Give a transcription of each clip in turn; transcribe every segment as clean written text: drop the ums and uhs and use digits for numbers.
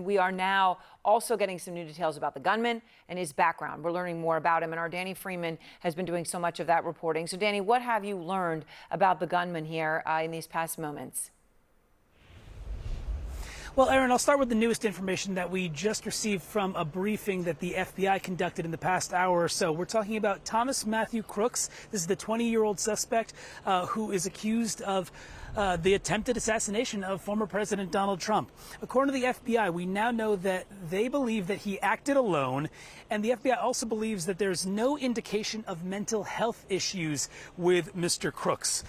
we are now also getting some new details about the gunman and his background. We're learning more about him, and our Danny Freeman has been doing so much of that reporting. So, Danny, what have you learned about the gunman here in these past moments? Well, Aaron, I'll start with the newest information that we just received from a briefing that the FBI conducted in the past hour or so. We're talking about Thomas Matthew Crooks. This is the 20-year-old suspect who is accused of the attempted assassination of former President Donald Trump. According to the FBI, we now know that they believe that he acted alone, and the FBI also believes that there's no indication of mental health issues with Mr. Crooks.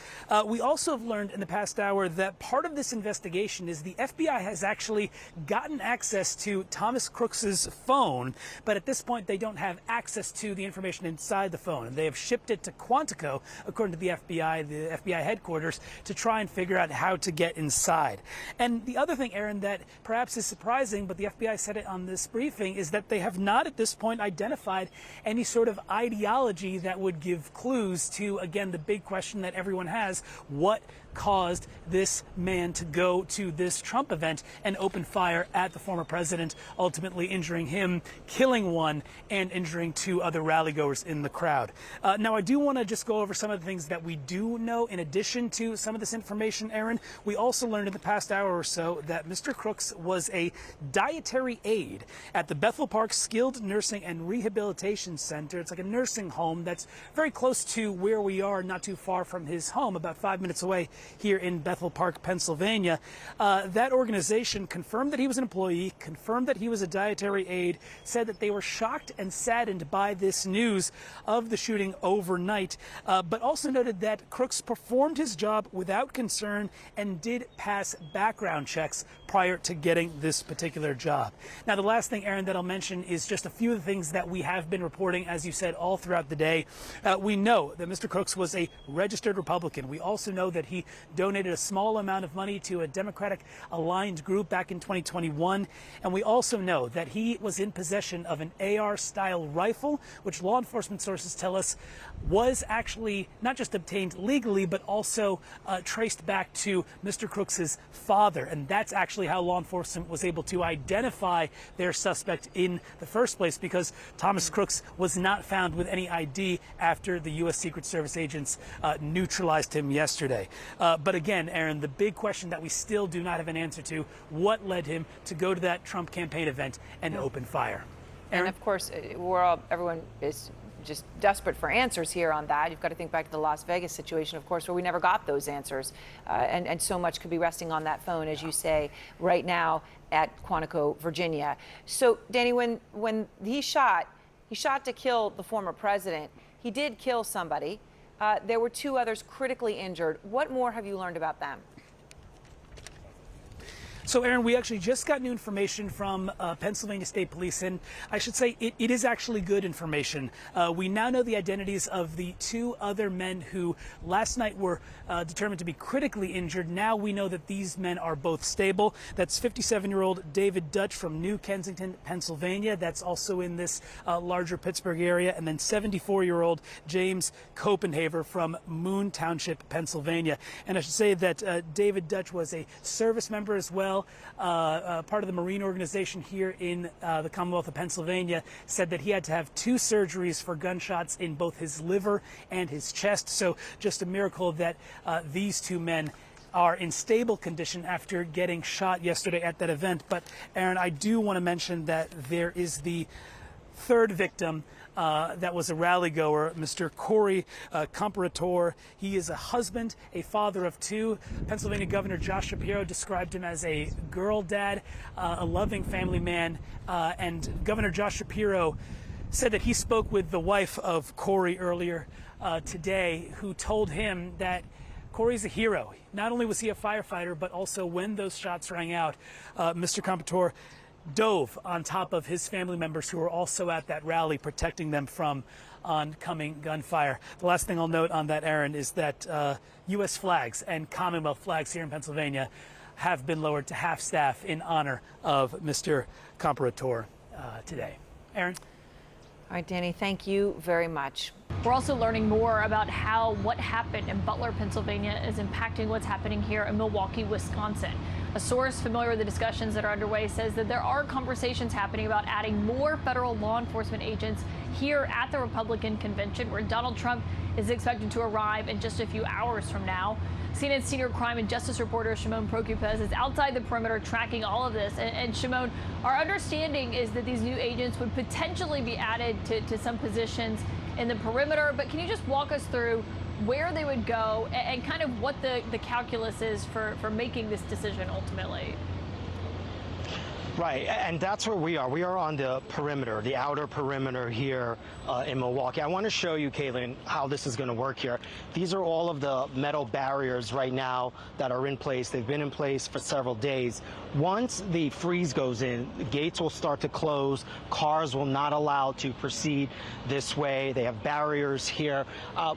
We also have learned in the past hour that part of this investigation is the FBI has actually gotten access to Thomas Crooks's phone, but at this point they don't have access to the information inside the phone, and they have shipped it to Quantico, according to the FBI headquarters, to try and figure out how to get inside. And the other thing, Aaron, that perhaps is surprising, but the FBI said it on this briefing, is that they have not at this point identified any sort of ideology that would give clues to, again, the big question that everyone has: what caused this man to go to this Trump event and open fire at the former president, ultimately injuring him, killing one, and injuring two other rallygoers in the crowd. Now, I do want to just go over some of the things that we do know in addition to some of this information, Aaron. We also learned in the past hour or so that Mr. Crooks was a dietary aide at the Bethel Park Skilled Nursing and Rehabilitation Center. It's like a nursing home that's very close to where we are, not too far from his home, about 5 minutes away here in Bethel Park, Pennsylvania. That organization confirmed that he was an employee, confirmed that he was a dietary aide, said that they were shocked and saddened by this news of the shooting overnight, but also noted that Crooks performed his job without concern and did pass background checks prior to getting this particular job. Now, the last thing, Aaron, that I'll mention is just a few of the things that we have been reporting, as you said, all throughout the day. We know that Mr. Crooks was a registered Republican. We also know that he donated a small amount of money to a Democratic aligned group back in 2021. And we also know that he was in possession of an AR-style rifle, which law enforcement sources tell us was actually not just obtained legally, but also traced back to Mr. Crooks's father. And that's actually how law enforcement was able to identify their suspect in the first place, because Thomas Crooks was not found with any ID after the U.S. Secret Service agents neutralized him yesterday. But again, Aaron, the big question that we still do not have an answer to: what led him to go to that Trump campaign event and open fire? Aaron? And of course, everyone is just desperate for answers here on that. You've got to think back to the Las Vegas situation, of course, where we never got those answers. And so much could be resting on that phone, as you say, right now at Quantico, Virginia. So, Danny, when he shot to kill the former president. He did kill somebody. There were two others critically injured. What more have you learned about them? So, Aaron, we actually just got new information from Pennsylvania State Police, and I should say it is actually good information. We now know the identities of the two other men who last night were determined to be critically injured. Now we know that these men are both stable. That's 57-year-old David Dutch from New Kensington, Pennsylvania. That's also in this larger Pittsburgh area. And then 74-year-old James Copenhaver from Moon Township, Pennsylvania. And I should say that David Dutch was a service member as well. Part of the Marine organization here in the Commonwealth of Pennsylvania, said that he had to have 2 surgeries for gunshots in both his liver and his chest. So just a miracle that these two men are in stable condition after getting shot yesterday at that event. But, Aaron, I do want to mention that there is the third victim. That was a rally goer, Mr. Corey Comparator. He is a husband, a father of 2. Pennsylvania Governor Josh Shapiro described him as a girl dad, a loving family man. And Governor Josh Shapiro said that he spoke with the wife of Corey earlier today, who told him that Corey's a hero. Not only was he a firefighter, but also when those shots rang out, Mr. Comparator dove on top of his family members who were also at that rally, protecting them from oncoming gunfire. The last thing I'll note on that, Aaron, is that U.S. flags and Commonwealth flags here in Pennsylvania have been lowered to half-staff in honor of Mr. Comparator today. Aaron? All right, Danny, thank you very much. We're also learning more about how what happened in Butler, Pennsylvania is impacting what's happening here in Milwaukee, Wisconsin. A source familiar with the discussions that are underway says that there are conversations happening about adding more federal law enforcement agents here at the Republican convention, where Donald Trump is expected to arrive in just a few hours from now. CNN senior crime and justice reporter Shimon Prokupecz is outside the perimeter tracking all of this. And Shimon, our understanding is that these new agents would potentially be added to some positions in the perimeter. But can you just walk us through where they would go and kind of what the calculus is for making this decision ultimately? Right, and that's where we are. We are on the perimeter, the outer perimeter here in Milwaukee. I want to show you, Caitlin, how this is going to work here. These are all of the metal barriers right now that are in place. They've been in place for several days. Once the freeze goes in, the gates will start to close. Cars will not allow to proceed this way. They have barriers here.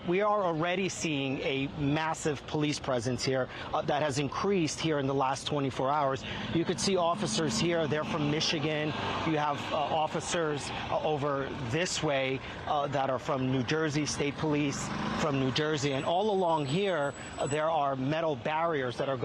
We are already seeing a massive police presence here that has increased here in the last 24 hours. You could see officers here. They're from Michigan. You have officers over this way that are from New Jersey, State Police from New Jersey. And all along here, there are metal barriers that are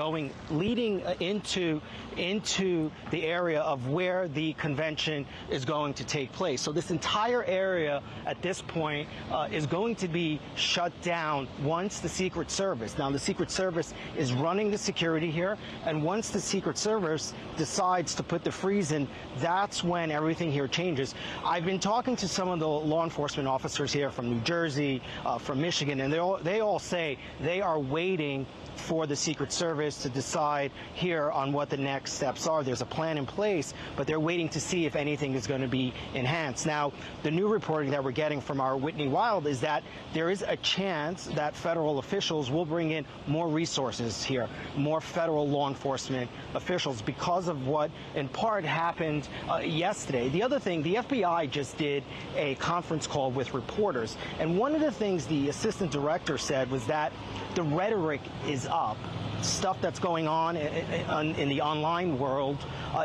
leading into the area of where the convention is going to take place. So this entire area at this point is going to be shut down once the Secret Service. Now, the Secret Service is running the security here, and once the Secret Service decides to put the freeze in, that's when everything here changes. I've been talking to some of the law enforcement officers here from New Jersey, from Michigan, and they all say they are waiting for the Secret Service to decide here on what the next steps are. There's a plan in place, but they're waiting to see if anything is going to be enhanced. Now, the new reporting that we're getting from our Whitney Wild is that there is a chance that federal officials will bring in more resources here, more federal law enforcement officials, because of what in part happened yesterday. The other thing, the FBI just did a conference call with reporters, and one of the things the assistant director said was that the rhetoric is up. Stuff that's going on in the online world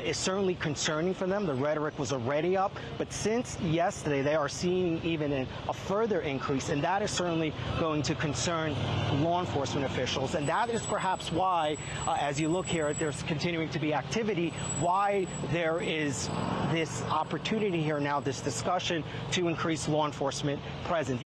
is certainly concerning for them. The rhetoric was already up, but since yesterday, they are seeing even a further increase, and that is certainly going to concern law enforcement officials. And that is perhaps why, as you look here, there's continuing to be activity, why there is this opportunity here now, this discussion to increase law enforcement presence.